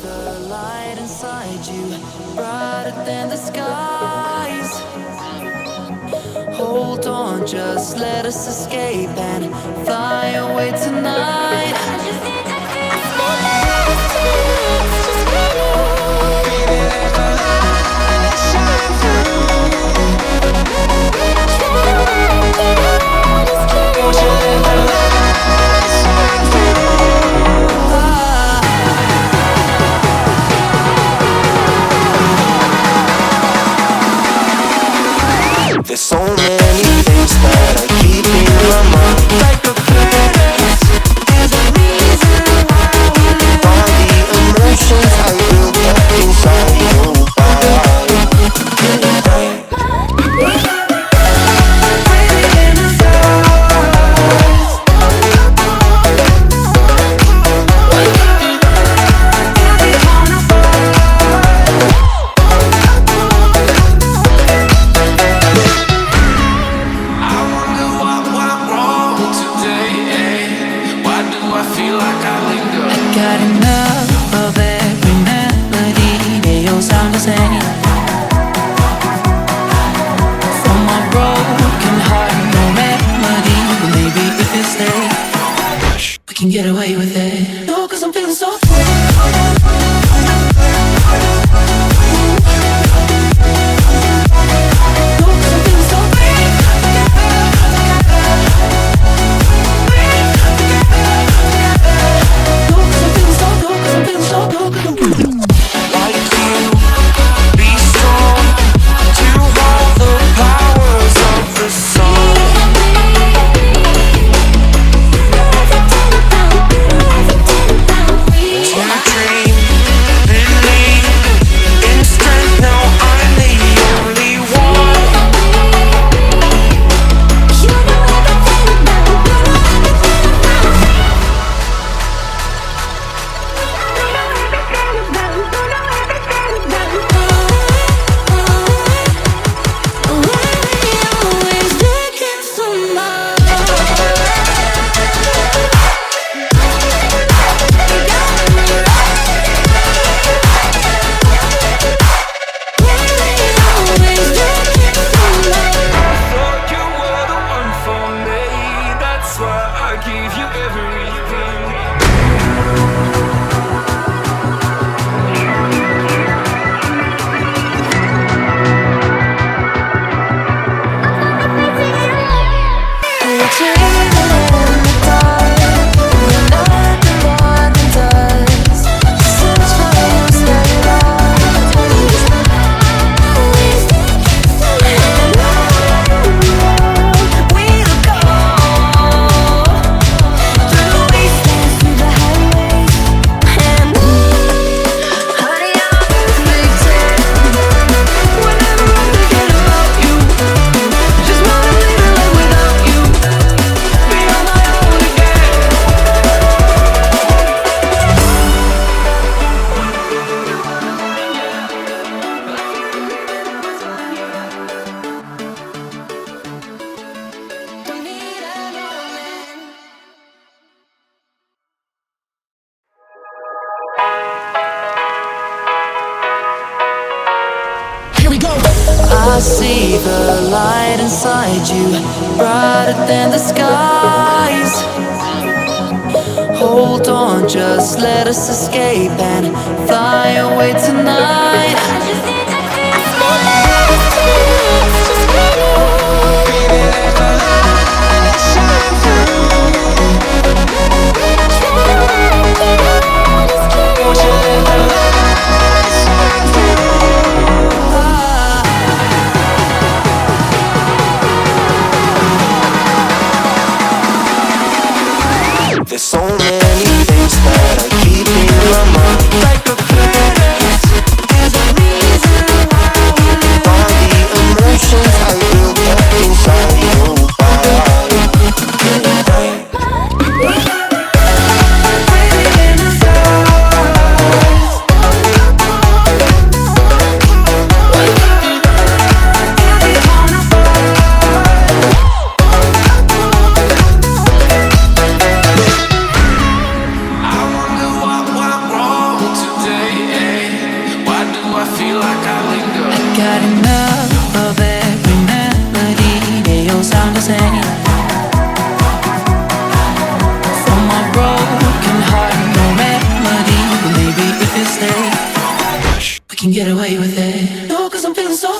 the light inside you, brighter than the skies. Hold on, just let us escape and fly away tonight. I just need to there's so many things that I keep in my mind, like a parrot. There's a reason why we live. All the emotions I built up inside your body. got enough of every melody. They all sound the same. From my broken heart, no remedy. But maybe if you stay, we can get away with it. No, 'cause I'm feeling so free. I see the light inside you, brighter than the skies. Hold on, just let us escape and fly away tonight. I just need to there's so many things that I keep in my mind, like a parrot. There's a reason sound the same. From my broken heart, no melody. But maybe if you stay, we can get away with it. No, 'cause I'm feeling so